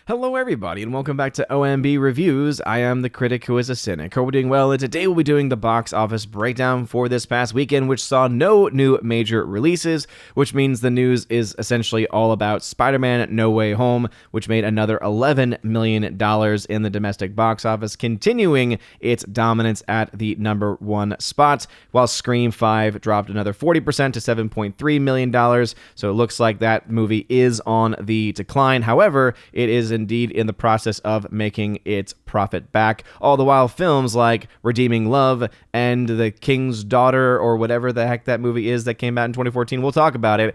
Hello everybody and welcome back to OMB Reviews. I am the critic who is a cynic. Hope we're doing well, and today we'll be doing the box office breakdown for this past weekend, which saw no new major releases, which means the news is essentially all about Spider-Man No Way Home, which made another $11 million in the domestic box office, continuing its dominance at the number one spot, while Scream 5 dropped another 40% to $7.3 million, so it looks like that movie is on the decline. However, it is indeed in the process of making its profit back, all the while films like Redeeming Love and The King's Daughter, or whatever the heck that movie is that came out in 2014, we'll talk about it,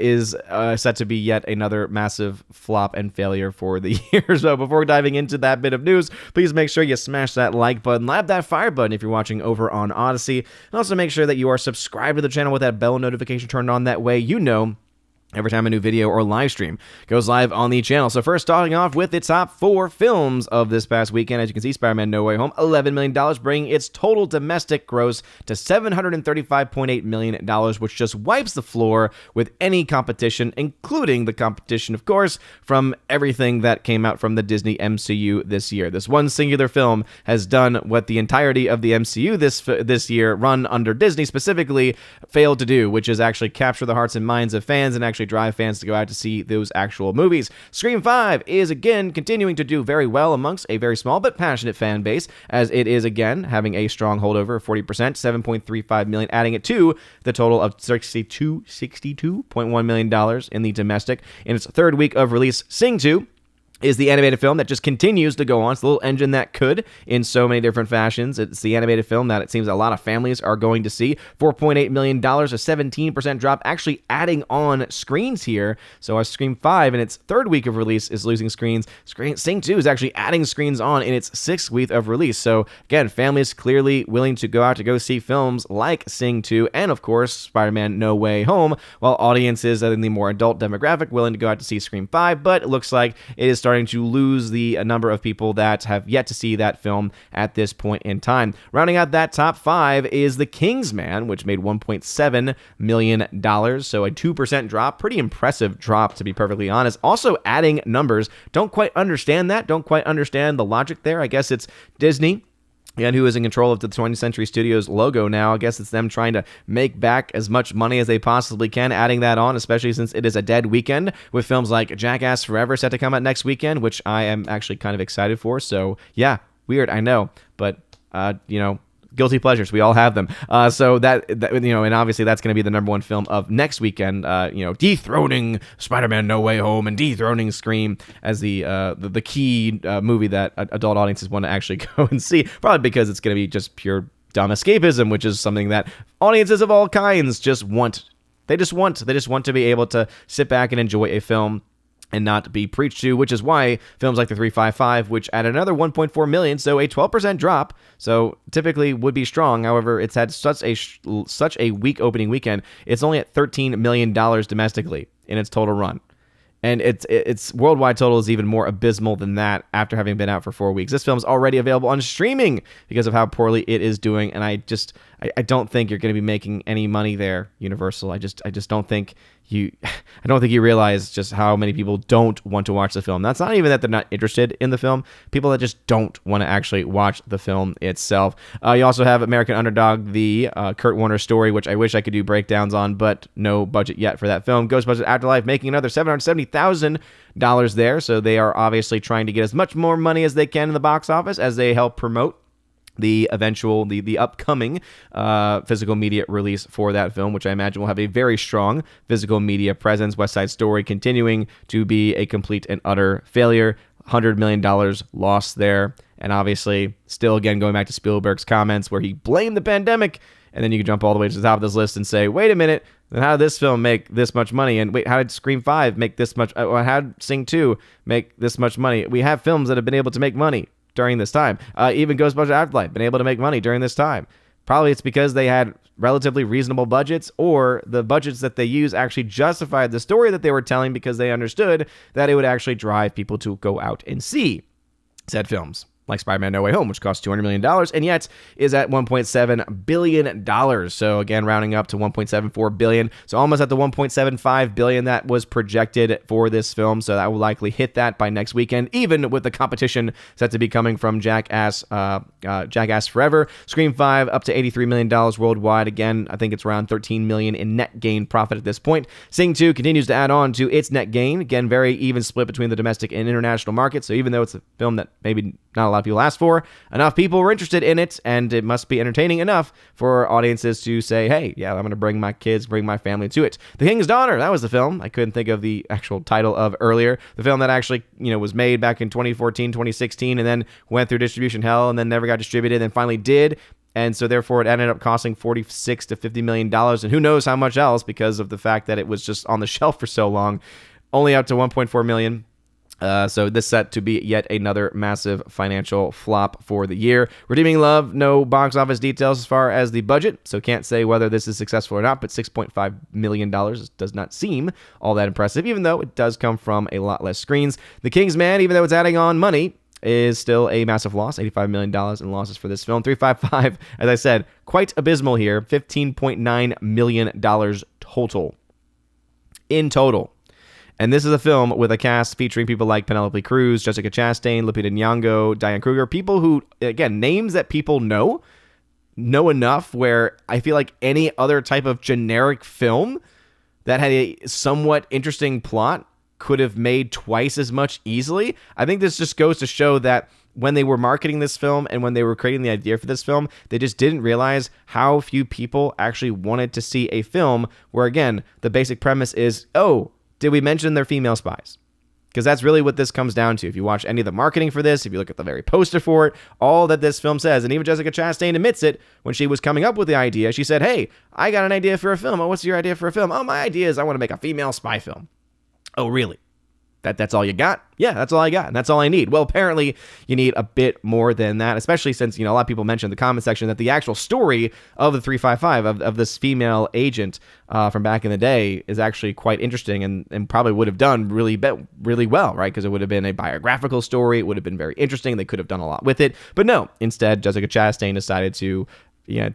is set to be yet another massive flop and failure for the year. So before diving into that bit of news, please make sure you smash that like button, lap that fire button if you're watching over on Odyssey, and also make sure that you are subscribed to the channel with that bell notification turned on. That way you know every time a new video or live stream goes live on the channel. So first, starting off with the top four films of this past weekend. As you can see, Spider-Man No Way Home, $11 million, bringing its total domestic gross to $735.8 million, which just wipes the floor with any competition, including the competition, of course, from everything that came out from the Disney MCU this year. This one singular film has done what the entirety of the MCU this year, run under Disney specifically, failed to do, which is actually capture the hearts and minds of fans and actually drive fans to go out to see those actual movies. Scream 5 is again continuing to do very well amongst a very small but passionate fan base, as it is again having a strong holdover of 40%, $7.35 million, adding it to the total of $62.1 million in the domestic. In its third week of release, Sing 2 is the animated film that just continues to go on. It's the little engine that could in so many different fashions. It's the animated film that it seems a lot of families are going to see. $4.8 million, a 17% drop, actually adding on screens here. So as Scream 5 in its third week of release is losing screens, Sing 2 is actually adding screens on in its sixth week of release. So again, families clearly willing to go out to go see films like Sing 2 and of course Spider-Man No Way Home, while audiences in the more adult demographic willing to go out to see Scream 5, but it looks like it is starting to lose the number of people that have yet to see that film at this point in time. Rounding out that top five is The Kingsman, which made $1.7 million, so a 2% drop. Pretty impressive drop, to be perfectly honest. Also adding numbers. Don't quite understand that. Don't quite understand the logic there. I guess it's Disney, and who is in control of the 20th Century Studios logo now. I guess it's them trying to make back as much money as they possibly can, adding that on, especially since it is a dead weekend, with films like Jackass Forever set to come out next weekend, which I am actually kind of excited for. So yeah, weird, I know, but guilty pleasures, we all have them. So that and obviously that's going to be the number one film of next weekend, dethroning Spider-Man No Way Home and dethroning Scream as the key movie that adult audiences want to actually go and see, probably because it's going to be just pure dumb escapism, which is something that audiences of all kinds just want. They just want to be able to sit back and enjoy a film and not be preached to, which is why films like The 355, which added another 1.4 million, so a 12% drop, so typically would be strong. However, it's had such a weak opening weekend. It's only at $13 million domestically in its total run. And its worldwide total is even more abysmal than that after having been out for 4 weeks. This film is already available on streaming because of how poorly it is doing, and I don't think you're going to be making any money there, Universal. I just don't think you realize just how many people don't want to watch the film. That's not even that they're not interested in the film. People that just don't want to actually watch the film itself. You also have American Underdog, the Kurt Warner story, which I wish I could do breakdowns on, but no budget yet for that film. Ghostbusters Afterlife making another $770,000 there, so they are obviously trying to get as much more money as they can in the box office as they help promote the upcoming physical media release for that film, which I imagine will have a very strong physical media presence. West Side Story continuing to be a complete and utter failure. $100 million lost there. And obviously, still again, going back to Spielberg's comments where he blamed the pandemic, and then you can jump all the way to the top of this list and say, wait a minute, then how did this film make this much money? And wait, how did Scream 5 make this much? How did Sing 2 make this much money? We have films that have been able to make money during this time. Even Ghostbusters Afterlife been able to make money during this time. Probably it's because they had relatively reasonable budgets, or the budgets that they use actually justified the story that they were telling because they understood that it would actually drive people to go out and see said films. like Spider-Man No Way Home, which cost $200 million, and yet is at $1.7 billion. So again, rounding up to $1.74 billion. So almost at the $1.75 billion that was projected for this film. So that will likely hit that by next weekend, even with the competition set to be coming from Jackass Forever. Scream 5 up to $83 million worldwide. Again, I think it's around $13 million in net gain profit at this point. Sing 2 continues to add on to its net gain. Again, very even split between the domestic and international markets. So even though it's a film that maybe not a lot of people asked for, enough people were interested in it, and it must be entertaining enough for audiences to say, hey, yeah, I'm going to bring my kids, bring my family to it. The King's Daughter, that was the film. I couldn't think of the actual title of earlier. The film that actually, was made back in 2014, 2016, and then went through distribution hell, and then never got distributed, and then finally did. And so therefore it ended up costing $46 to $50 million, and who knows how much else, because of the fact that it was just on the shelf for so long, only up to $1.4 million. So this set to be yet another massive financial flop for the year. Redeeming Love, no box office details as far as the budget, so can't say whether this is successful or not, but $6.5 million does not seem all that impressive, even though it does come from a lot less screens. The King's Man, even though it's adding on money, is still a massive loss, $85 million in losses for this film. 355, as I said, quite abysmal here, $15.9 million total. In total. And this is a film with a cast featuring people like Penelope Cruz, Jessica Chastain, Lupita Nyong'o, Diane Kruger, people who, again, names that people know enough where I feel like any other type of generic film that had a somewhat interesting plot could have made twice as much easily. I think this just goes to show that when they were marketing this film and when they were creating the idea for this film, they just didn't realize how few people actually wanted to see a film where, again, the basic premise is, oh, did we mention they're female spies? Because that's really what this comes down to. If you watch any of the marketing for this, if you look at the very poster for it, all that this film says, and even Jessica Chastain admits it, when she was coming up with the idea, she said, hey, I got an idea for a film. Oh, what's your idea for a film? Oh, my idea is I want to make a female spy film. Oh, really? That's all you got? Yeah, that's all I got, and that's all I need. Well, apparently, you need a bit more than that, especially since, a lot of people mentioned in the comment section that the actual story of the 355, of this female agent from back in the day, is actually quite interesting and probably would have done really well, right? Because it would have been a biographical story. It would have been very interesting. They could have done a lot with it. But no, instead, Jessica Chastain decided to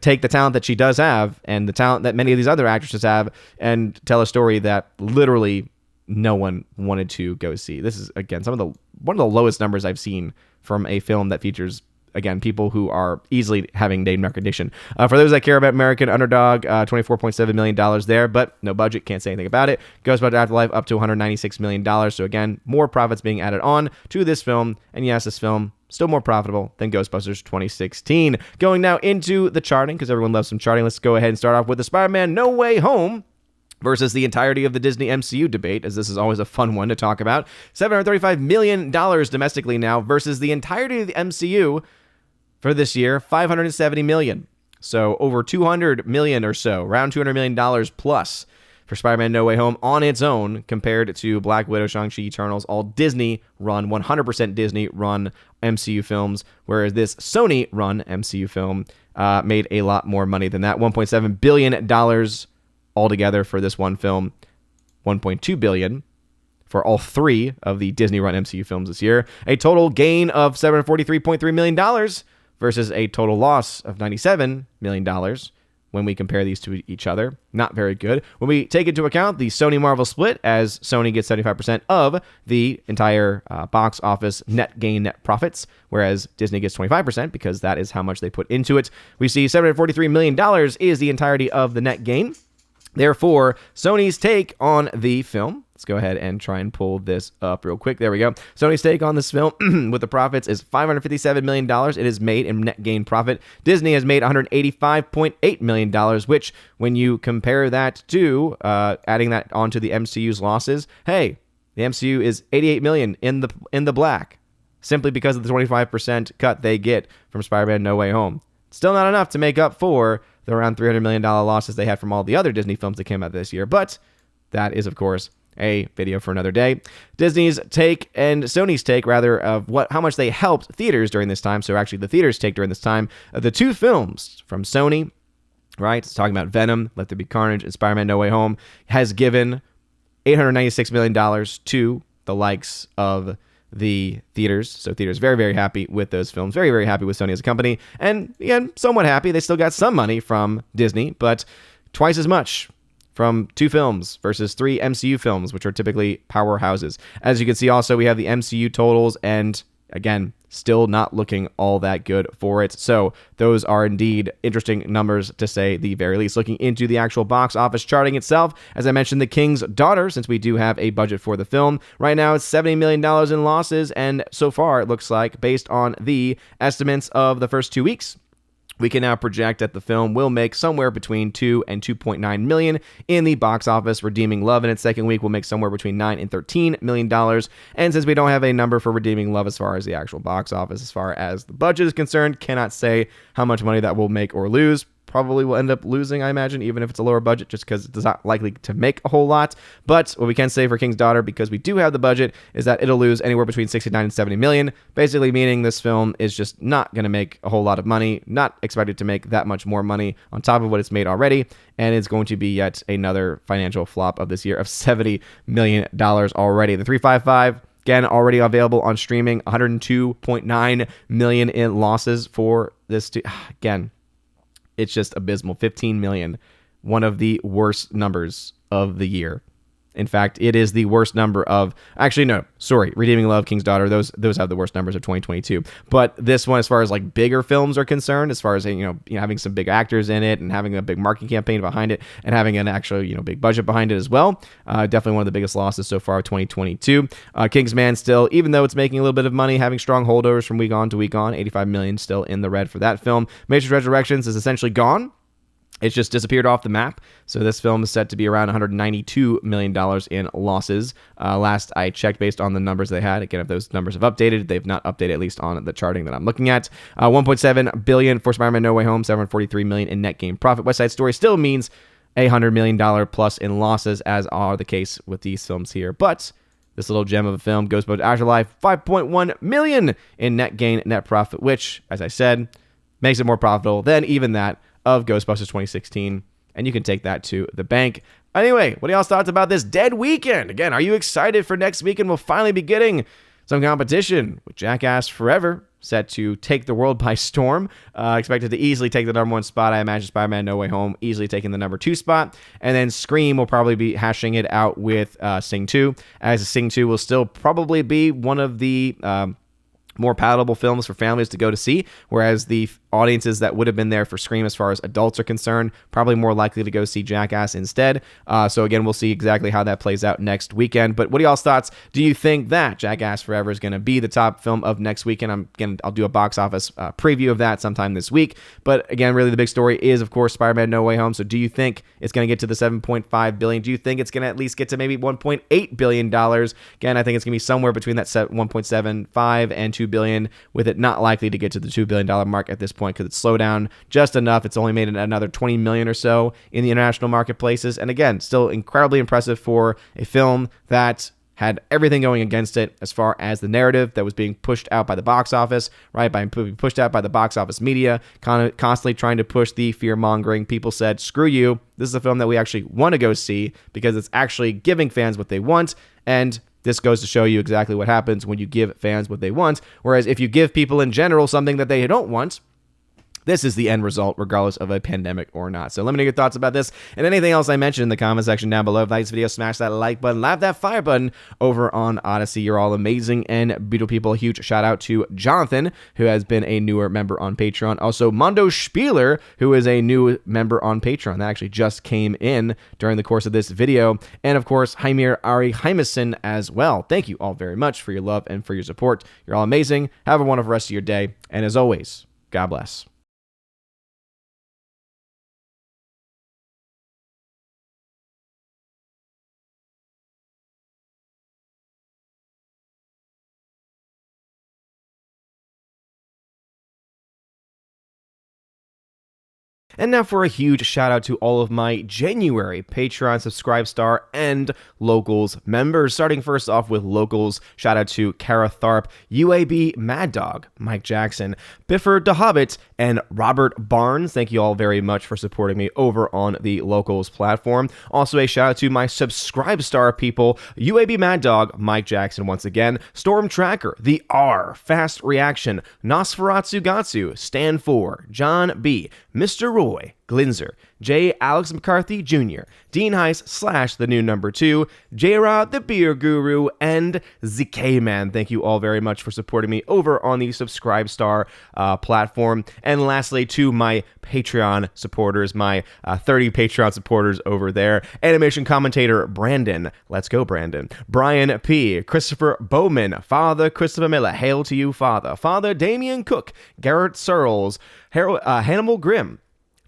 take the talent that she does have and the talent that many of these other actresses have and tell a story that literally no one wanted to go see. This is, again, one of the lowest numbers I've seen from a film that features, again, people who are easily having name recognition. For those that care about American Underdog, $24.7 million there, but no budget, can't say anything about it. Ghostbusters Afterlife up to $196 million. So again, more profits being added on to this film. And yes, this film still more profitable than Ghostbusters 2016. Going now into the charting, because everyone loves some charting. Let's go ahead and start off with the Spider-Man No Way Home versus the entirety of the Disney MCU debate, as this is always a fun one to talk about. $735 million domestically now versus the entirety of the MCU for this year, $570 million. So over $200 million or so, around $200 million plus for Spider-Man No Way Home on its own compared to Black Widow, Shang-Chi, Eternals, all Disney-run, 100% Disney-run MCU films, whereas this Sony-run MCU film made a lot more money than that, $1.7 billion altogether for this one film, $1.2 billion for all three of the Disney-run MCU films this year. A total gain of $743.3 million versus a total loss of $97 million when we compare these to each other. Not very good. When we take into account the Sony-Marvel split, as Sony gets 75% of the entire box office net profits, whereas Disney gets 25% because that is how much they put into it. We see $743 million is the entirety of the net gain. Therefore, Sony's take on the film, let's go ahead and try and pull this up real quick. There we go. Sony's take on this film with the profits is $557 million. It is made in net gain profit. Disney has made $185.8 million, which when you compare that to adding that onto the MCU's losses, hey, the MCU is $88 million in the black, simply because of the 25% cut they get from Spider-Man No Way Home. Still not enough to make up for the around $300 million losses they had from all the other Disney films that came out this year. But that is, of course, a video for another day. Disney's take and Sony's take, rather, of how much they helped theaters during this time. So actually the theaters take during this time, the two films from Sony, right? It's talking about Venom, Let There Be Carnage, and Spider-Man No Way Home, has given $896 million to the likes of the theaters. So theaters very, very happy with those films. Very, very happy with Sony as a company. And again, somewhat happy. They still got some money from Disney, but twice as much from 2 films versus 3 MCU films, which are typically powerhouses. As you can see also, we have the MCU totals, and again, still not looking all that good for it. So those are indeed interesting numbers, to say the very least. Looking into the actual box office charting itself, as I mentioned, The King's Daughter, since we do have a budget for the film, right now it's $70 million in losses, and so far it looks like, based on the estimates of the first 2 weeks, we can now project that the film will make somewhere between 2 and 2.9 million in the box office. Redeeming Love in its second week will make somewhere between $9 and $13 million. And since we don't have a number for Redeeming Love as far as the actual box office, as far as the budget is concerned, cannot say how much money that will make or lose. Probably will end up losing, I imagine, even if it's a lower budget, just because it's not likely to make a whole lot. But what we can say for King's Daughter, because we do have the budget, is that it'll lose anywhere between 69 and 70 million, basically meaning this film is just not going to make a whole lot of money, not expected to make that much more money on top of what it's made already, and it's going to be yet another financial flop of this year of $70 million already. The 355, again, already available on streaming, 102.9 million in losses for this. Again, it's just abysmal. 15 million, one of the worst numbers of the year. In fact, it is the worst number of... Actually, no, sorry. Redeeming Love, King's Daughter, those have the worst numbers of 2022. But this one, as far as like bigger films are concerned, as far as having some big actors in it and having a big marketing campaign behind it and having an actual big budget behind it as well, definitely one of the biggest losses so far of 2022. Kingsman still, even though it's making a little bit of money, having strong holdovers from week on to week on, 85 million still in the red for that film. Matrix Resurrections is essentially gone. It's just disappeared off the map. So this film is set to be around $192 million in losses. Last I checked, based on the numbers they had. Again, if those numbers have updated, they've not updated, at least on the charting that I'm looking at. 1.7 billion for Spider-Man No Way Home, 743 million in net gain profit. West Side Story still means $100 million plus in losses, as are the case with these films here. But this little gem of a film, Ghostbusters Afterlife, 5.1 million in net gain, net profit, which, as I said, makes it more profitable than even that of Ghostbusters 2016, and you can take that to the bank. Anyway, what are y'all's thoughts about this dead weekend? Again, are you excited for next weekend? We'll finally be getting some competition with Jackass Forever set to take the world by storm. Expected to easily take the number 1 spot. I imagine Spider-Man No Way Home easily taking the number 2 spot. And then Scream will probably be hashing it out with Sing 2, as Sing 2 will still probably be one of the more palatable films for families to go to see, whereas the audiences that would have been there for Scream as far as adults are concerned, probably more likely to go see Jackass instead. So again, we'll see exactly how that plays out next weekend. But what are y'all's thoughts? Do you think that Jackass Forever is going to be the top film of next weekend? I'll do a box office preview of that sometime this week. But again, really the big story is, of course, Spider-Man No Way Home. So do you think it's going to get to the $7.5 billion? Do you think it's going to at least get to maybe $1.8 billion? Again, I think it's going to be somewhere between that 1.75 and $2 billion, with it not likely to get to the $2 billion mark at this point, because it's slowed down just enough. It's only made another 20 million or so in the international marketplaces. And again, still incredibly impressive for a film that had everything going against it as far as the narrative that was being pushed out by the box office, right? By pushed out by the box office media, constantly trying to push the fear-mongering. People said, screw you. This is a film that we actually want to go see because it's actually giving fans what they want. And this goes to show you exactly what happens when you give fans what they want. Whereas if you give people in general something that they don't want, this is the end result, regardless of a pandemic or not. So let me know your thoughts about this and anything else I mentioned in the comment section down below. If you like this video, smash that like button, lap that fire button over on Odyssey. You're all amazing and beautiful people. A huge shout out to Jonathan, who has been a newer member on Patreon. Also, Mondo Spieler, who is a new member on Patreon. That actually just came in during the course of this video. And of course, Heimir Ari Heimison as well. Thank you all very much for your love and for your support. You're all amazing. Have a wonderful rest of your day. And as always, God bless. And now for a huge shout out to all of my January Patreon Subscribe Star and Locals members. Starting first off with Locals, shout out to Kara Tharp, UAB Mad Dog, Mike Jackson, Biffer DeHobbit, and Robert Barnes. Thank you all very much for supporting me over on the Locals platform. Also a shout out to my Subscribe Star people, UAB Mad Dog, Mike Jackson once again, Storm Tracker, The R, Fast Reaction, Nosferatu Gatsu, Stan 4, John B, Mr. Roy, Glinzer, J. Alex McCarthy Jr., Dean Heiss / the new number 2, J-Rod the Beer Guru, and ZK Man. Thank you all very much for supporting me over on the Subscribe Star platform. And lastly, to my Patreon supporters, my 30 Patreon supporters over there, animation commentator Brandon, let's go Brandon, Brian P., Christopher Bowman, Father Christopher Miller, hail to you Father, Father Damian Cook, Garrett Searles, Hannibal Grimm,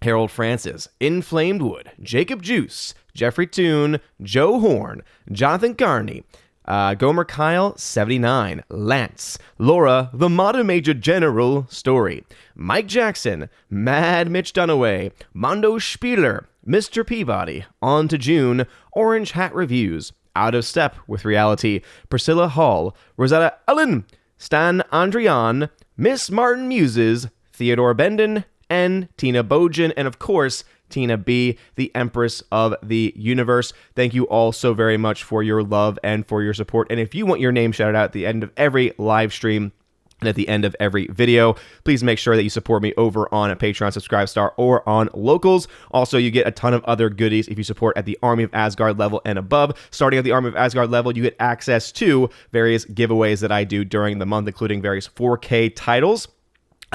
Harold Francis, Inflamed Wood, Jacob Juice, Jeffrey Toon, Joe Horn, Jonathan Carney, Gomer Kyle, 79, Lance, Laura, The Modern Major General Story, Mike Jackson, Mad Mitch Dunaway, Mondo Spieler, Mr. Peabody, On to June, Orange Hat Reviews, Out of Step with Reality, Priscilla Hall, Rosetta Ellen, Stan Andrian, Miss Martin Muses, Theodore Benden, and Tina Bojan, and of course, Tina B, the Empress of the Universe. Thank you all so very much for your love and for your support. And if you want your name shouted out at the end of every live stream and at the end of every video, please make sure that you support me over on a Patreon Subscribe Star or on Locals. Also, you get a ton of other goodies if you support at the Army of Asgard level and above. Starting at the Army of Asgard level, you get access to various giveaways that I do during the month, including various 4K titles.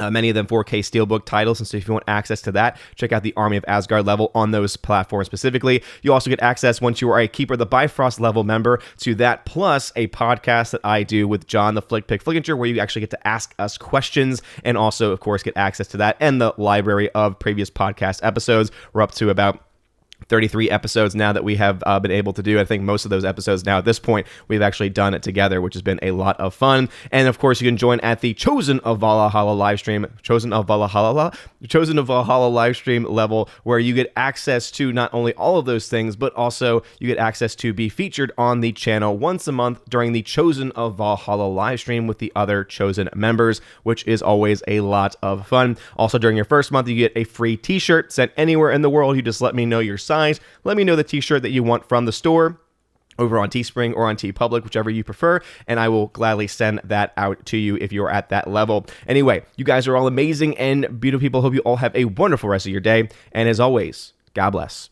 Many of them 4K Steelbook titles, and so if you want access to that, check out the Army of Asgard level on those platforms specifically. You also get access, once you are a Keeper of the Bifrost level member, to that, plus a podcast that I do with John the Flick Pick Flickinger, where you actually get to ask us questions, and also, of course, get access to that and the library of previous podcast episodes. We're up to about 33 episodes now that we have been able to do. I think most of those episodes now at this point we've actually done it together, which has been a lot of fun. And of course, you can join at the Chosen of Valhalla live stream, Chosen of Valhalla live stream level, where you get access to not only all of those things, but also you get access to be featured on the channel once a month during the Chosen of Valhalla live stream with the other Chosen members, which is always a lot of fun. Also, during your first month, you get a free t-shirt sent anywhere in the world. You just let me know your size. Let me know the t-shirt that you want from the store over on Teespring or on TeePublic, whichever you prefer, and I will gladly send that out to you if you're at that level. Anyway, you guys are all amazing and beautiful people. Hope you all have a wonderful rest of your day, and as always, God bless.